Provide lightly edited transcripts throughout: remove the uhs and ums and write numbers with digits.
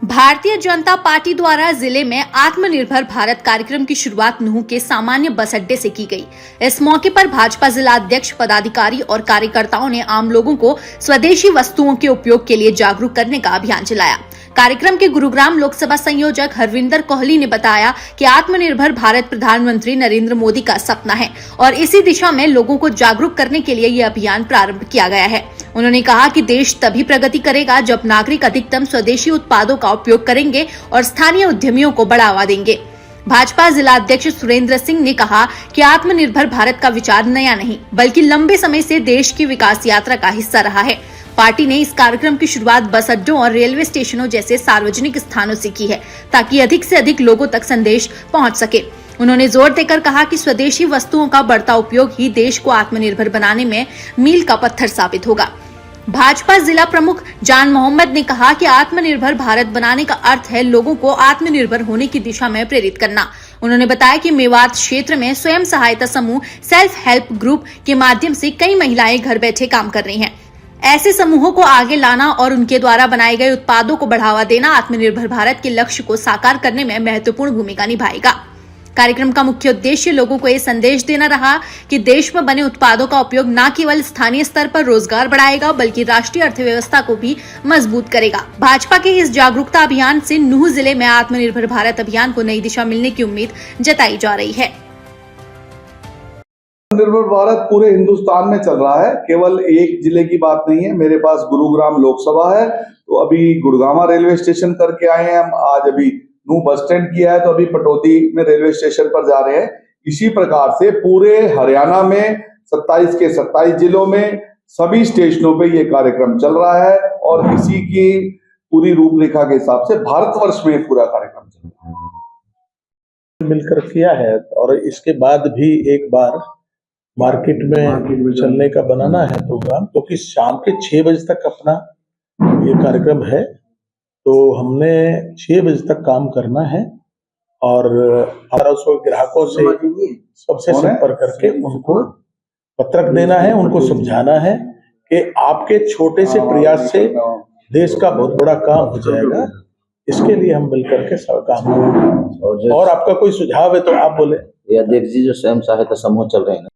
Bharatiya Janata party द्वारा जिले में आत्मनिर्भर भारत कार्यक्रम की शुरुआत नूंह के सामान्य बस अड्डे से की गई। इस मौके पर भाजपा जिला अध्यक्ष, पदाधिकारी और कार्यकर्ताओं ने आम लोगों को स्वदेशी वस्तुओं के उपयोग के लिए जागरूक करने का अभियान चलाया। कार्यक्रम के गुरुग्राम लोकसभा संयोजक हरविंदर कोहली ने बताया कि आत्मनिर्भर भारत प्रधानमंत्री नरेंद्र मोदी का सपना है और इसी दिशा में लोगों को जागरूक करने के लिए ये अभियान प्रारंभ किया गया है। उन्होंने कहा कि देश तभी प्रगति करेगा जब नागरिक अधिकतम स्वदेशी उत्पादों का उपयोग करेंगे और स्थानीय उद्यमियों को बढ़ावा देंगे। भाजपा जिला अध्यक्ष सुरेंद्र सिंह ने कहा कि आत्मनिर्भर भारत का विचार नया नहीं बल्कि लंबे समय से देश की विकास यात्रा का हिस्सा रहा है। पार्टी ने इस कार्यक्रम की शुरुआत बस अड्डों और रेलवे स्टेशनों जैसे सार्वजनिक स्थानों से की है ताकि अधिक से अधिक लोगों तक संदेश पहुंच सके। उन्होंने जोर देकर कहा कि स्वदेशी वस्तुओं का बढ़ता उपयोग ही देश को आत्मनिर्भर बनाने में मील का पत्थर साबित होगा। भाजपा जिला प्रमुख जान मोहम्मद ने कहा कि आत्मनिर्भर भारत बनाने का अर्थ है लोगों को आत्मनिर्भर होने की दिशा में प्रेरित करना। उन्होंने बताया कि मेवात क्षेत्र में स्वयं सहायता समूह सेल्फ हेल्प ग्रुप के माध्यम से कई महिलाएं घर बैठे काम कर रही हैं। ऐसे समूहों को आगे लाना और उनके द्वारा बनाए गए उत्पादों को बढ़ावा देना आत्मनिर्भर भारत के लक्ष्य को साकार करने में महत्वपूर्ण भूमिका निभाएगा। कार्यक्रम का मुख्य उद्देश्य लोगों को ये संदेश देना रहा कि देश में बने उत्पादों का उपयोग न केवल स्थानीय स्तर पर रोजगार बढ़ाएगा बल्कि राष्ट्रीय अर्थव्यवस्था को भी मजबूत करेगा। भाजपा के इस जागरूकता अभियान से नूंह जिले में आत्मनिर्भर भारत अभियान को नई दिशा मिलने की उम्मीद जताई जा रही है। आत्मनिर्भर भारत पूरे हिंदुस्तान में चल रहा है, केवल एक जिले की बात नहीं है। मेरे पास गुरुग्राम लोकसभा है तो अभी गुड़गामा रेलवे स्टेशन करके आए हैं हम। आज अभी नूंह बस स्टैंड किया है तो अभी पटौदी में रेलवे स्टेशन पर जा रहे हैं। इसी प्रकार से पूरे हरियाणा में 27 के 27 जिलों में सभी स्टेशनों पे ये कार्यक्रम चल रहा है और इसी की पूरी रूपरेखा के हिसाब से भारतवर्ष में पूरा कार्यक्रम चल रहा है। मिलकर किया है और इसके बाद भी एक बार मार्केट में चलने का बनाना है प्रोग्राम, क्योंकि शाम के 6 बजे तक अपना ये कार्यक्रम है तो हमने 6 बजे तक काम करना है और 1800 ग्राहकों से सबसे संपर्क करके उनको पत्रक देना है, उनको समझाना है कि आपके छोटे से प्रयास से देश का बहुत बड़ा काम हो जाएगा। इसके लिए हम मिलकर के सब काम करेंगे। और आपका कोई सुझाव है तो आप बोले। ये अध्यक्ष जी जो स्वयं सहायता समूह चल रहे हैं,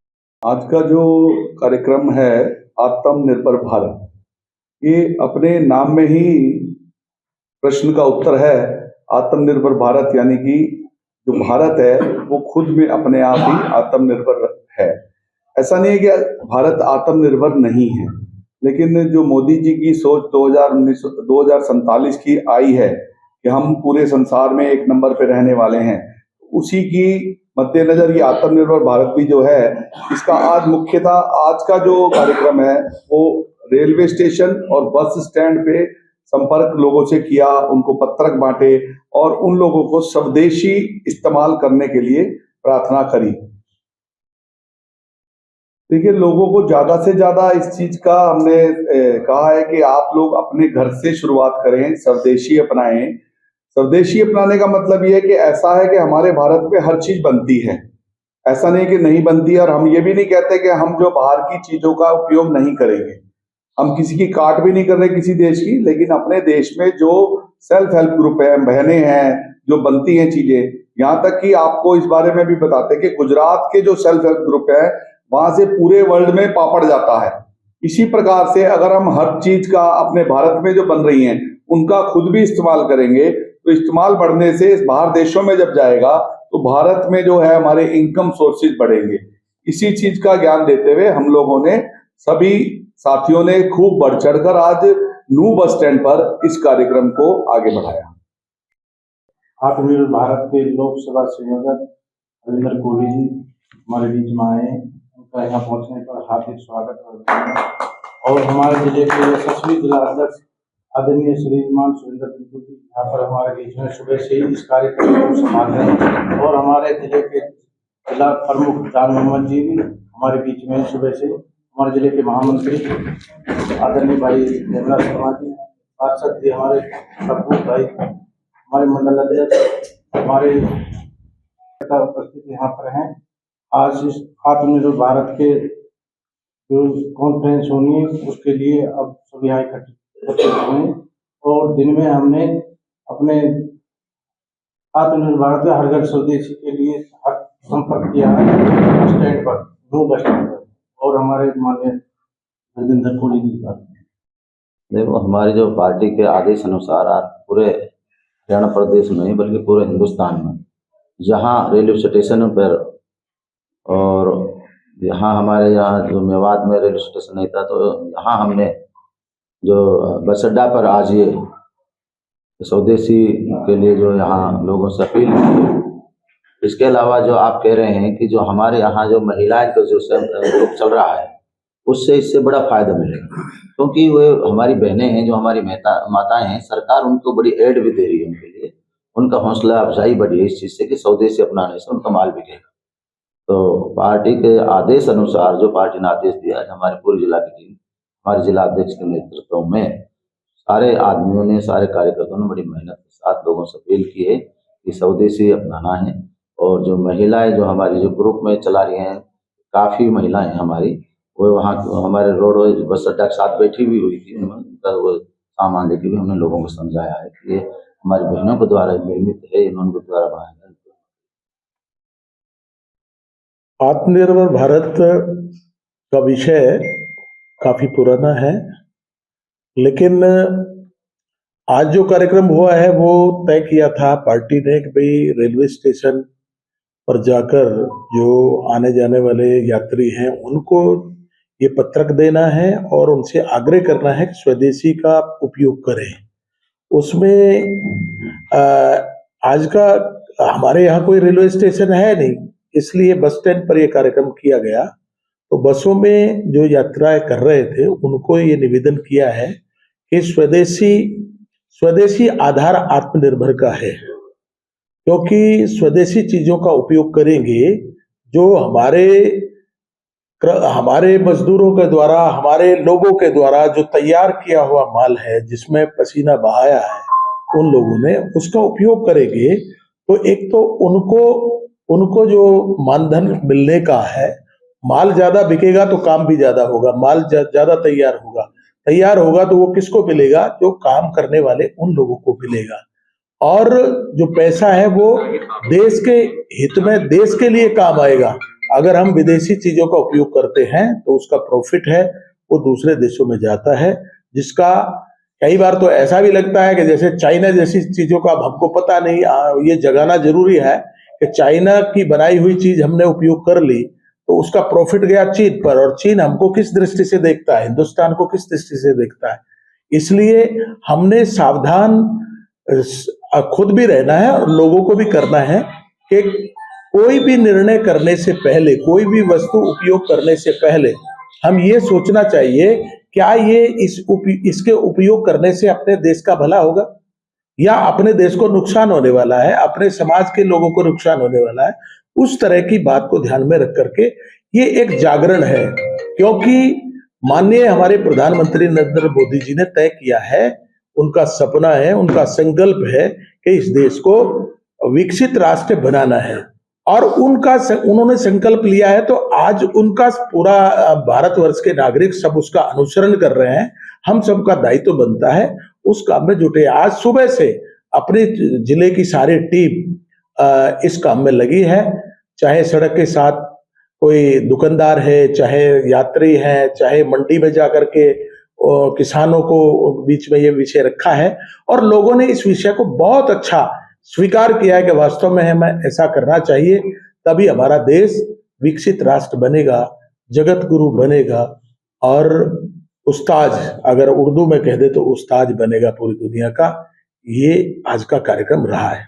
आज का जो कार्यक्रम है आत्मनिर्भर भारत, ये अपने नाम में ही प्रश्न का उत्तर है। आत्मनिर्भर भारत यानी कि जो भारत है वो खुद में अपने आप ही आत्मनिर्भर है। ऐसा नहीं है कि भारत आत्मनिर्भर नहीं है, लेकिन जो मोदी जी की सोच 2047 की आई है कि हम पूरे संसार में एक नंबर पे रहने वाले हैं, उसी की मद्देनजर ये आत्मनिर्भर भारत भी जो है इसका आज मुख्यतः आज का जो कार्यक्रम है वो रेलवे स्टेशन और बस स्टैंड पे संपर्क लोगों से किया, उनको पत्रक बांटे और उन लोगों को स्वदेशी इस्तेमाल करने के लिए प्रार्थना करी। देखिए, लोगों को ज्यादा से ज्यादा इस चीज का हमने कहा है कि आप लोग अपने घर से शुरुआत करें, स्वदेशी अपनाएं। स्वदेशी अपनाने का मतलब यह है कि ऐसा है कि हमारे भारत में हर चीज बनती है, ऐसा नहीं कि नहीं बनती। और हम ये भी नहीं कहते कि हम जो बाहर की चीजों का उपयोग नहीं करेंगे, हम किसी की काट भी नहीं कर रहे किसी देश की, लेकिन अपने देश में जो सेल्फ हेल्प ग्रुप है, बहनें हैं, जो बनती हैं चीजें, यहाँ तक कि आपको इस बारे में भी बताते हैं कि गुजरात के जो सेल्फ हेल्प ग्रुप है वहां से पूरे वर्ल्ड में पापड़ जाता है। इसी प्रकार से अगर हम हर चीज का अपने भारत में जो बन रही हैं उनका खुद भी इस्तेमाल करेंगे तो इस्तेमाल बढ़ने से इस बाहर देशों में जब जाएगा तो भारत में जो है हमारे इनकम सोर्सेज बढ़ेंगे। इसी चीज का ज्ञान देते हुए हम लोगों ने सभी साथियों ने खूब बढ़ चढ़कर आज नूंह बस स्टैंड पर इस कार्यक्रम को आगे बढ़ाया। आत्मनिर्भर भारत के लोकसभा संयोजक हरविंदर कोहली जी हमारे बीच में आए, उनका यहाँ पहुंचने पर हार्दिक स्वागत। और हमारे जिले के यशस्वी जिला अध्यक्ष आदरणीय श्रीमान सुरेंद्र सिंह जी यहाँ पर हमारे बीच में सुबह से ही इस कार्यक्रम को संभाल रहे हैं और हमारे जिले के जिला प्रमुख जान मोहम्मद जी भी हमारे बीच में सुबह से, हमारे जिले के महामंत्री आदरणीय भाई देवराज शर्मा जी, पार्षद जी हमारे प्रभु भाई, हमारे मंडल अध्यक्ष, हमारे उपस्थित यहाँ पर हैं। आज इस आत्मनिर्भर भारत के जो कॉन्फ्रेंस होनी है उसके लिए अब सभी यहाँ इकट्ठे हुए और दिन में हमने अपने आत्मनिर्भर भारत हर घर स्वदेशी के लिए संपर्क किया है बस स्टैंड पर, न्यू बस स्टैंड पर। और हमारे माननीय हरजिंदर कोहली जी की बात है। देखो, हमारी जो पार्टी के आदेश अनुसार आज पूरे हरियाणा प्रदेश में नहीं बल्कि पूरे हिंदुस्तान में जहाँ रेलवे स्टेशन पर और यहाँ हमारे यहाँ जो मेवात में रेलवे स्टेशन नहीं था, तो यहाँ हमने जो बस अड्डा पर आज ये स्वदेशी के लिए जो यहाँ लोगों से अपील की है। इसके अलावा जो आप कह रहे हैं कि जो हमारे यहाँ जो महिलाएं का जो ग्रुप चल रहा है, उससे इससे बड़ा फायदा मिलेगा, क्योंकि वो हमारी बहनें हैं, जो हमारी माताएं हैं, सरकार उनको बड़ी एड भी दे रही है। उनके लिए उनका हौसला अफजाई बढ़ी है इस चीज़ से कि स्वदेशी अपनाने से उनका माल बिकेगा। तो पार्टी के आदेश अनुसार जो पार्टी ने आदेश दिया है, हमारी पूरी जिला की टीम, हमारे जिला अध्यक्ष के नेतृत्व में सारे आदमियों ने, सारे कार्यकर्ताओं ने बड़ी मेहनत के साथ लोगों से अपील की है कि स्वदेशी अपनाना है। और जो महिलाएं जो हमारी जो ग्रुप में चला रही हैं, काफ़ी महिलाएं हमारी, वो वहाँ हमारे रोड बस अड्डा के साथ बैठी भी हुई थी। उनका वो सामान लेके भी हमने लोगों को समझाया है कि ये हमारी बहनों के द्वारा निर्मित है, इन्होंने द्वारा बनाया है। आत्मनिर्भर भारत का विषय काफी पुराना है, लेकिन आज जो कार्यक्रम हुआ है वो तय किया था पार्टी ने कि भाई रेलवे स्टेशन पर जाकर जो आने जाने वाले यात्री हैं उनको ये पत्रक देना है और उनसे आग्रह करना है कि स्वदेशी का उपयोग करें। उसमें आज का हमारे यहाँ कोई रेलवे स्टेशन है नहीं, इसलिए बस स्टैंड पर यह कार्यक्रम किया गया। तो बसों में जो यात्राएं कर रहे थे उनको ये निवेदन किया है कि स्वदेशी आधार आत्मनिर्भर का है, क्योंकि स्वदेशी चीजों का उपयोग करेंगे जो हमारे मजदूरों के द्वारा, हमारे लोगों के द्वारा जो तैयार किया हुआ माल है, जिसमें पसीना बहाया है उन लोगों ने, उसका उपयोग करेंगे तो एक तो उनको जो मानधन मिलने का है, माल ज्यादा बिकेगा तो काम भी ज्यादा होगा, माल ज्यादा तैयार होगा तो वो किसको मिलेगा? जो काम करने वाले उन लोगों को मिलेगा। और जो पैसा है वो देश के हित में, देश के लिए काम आएगा। अगर हम विदेशी चीजों का उपयोग करते हैं तो उसका प्रॉफिट है वो दूसरे देशों में जाता है, जिसका कई बार तो ऐसा भी लगता है कि जैसे चाइना जैसी चीजों का हमको पता नहीं। ये जगाना जरूरी है कि चाइना की बनाई हुई चीज हमने उपयोग कर ली तो उसका प्रॉफिट गया चीन पर, और चीन हमको किस दृष्टि से देखता है, हिंदुस्तान को किस दृष्टि से देखता है। इसलिए हमने सावधान खुद भी रहना है और लोगों को भी करना है कि कोई भी निर्णय करने से पहले, कोई भी वस्तु उपयोग करने से पहले हम ये सोचना चाहिए क्या ये इसके उपयोग करने से अपने देश का भला होगा या अपने देश को नुकसान होने वाला है, अपने समाज के लोगों को नुकसान होने वाला है। उस तरह की बात को ध्यान में रख करके ये एक जागरण है, क्योंकि माननीय हमारे प्रधानमंत्री नरेंद्र मोदी जी ने तय किया है, उनका सपना है, उनका संकल्प है कि इस देश को विकसित राष्ट्र बनाना है और उन्होंने संकल्प लिया है। तो आज उनका पूरा भारतवर्ष के नागरिक सब उसका अनुसरण कर रहे हैं। हम सबका दायित्व बनता है उस काम में जुटे। आज सुबह से अपने जिले की सारी टीम इस काम में लगी है, चाहे सड़क के साथ कोई दुकानदार है, चाहे यात्री है, चाहे मंडी में जाकर के किसानों को बीच में ये विषय रखा है और लोगों ने इस विषय को बहुत अच्छा स्वीकार किया है कि वास्तव में हमें ऐसा करना चाहिए, तभी हमारा देश विकसित राष्ट्र बनेगा, जगत गुरु बनेगा और उस्ताद, अगर उर्दू में कह दे तो उस्ताद बनेगा पूरी दुनिया का। ये आज का कार्यक्रम रहा है।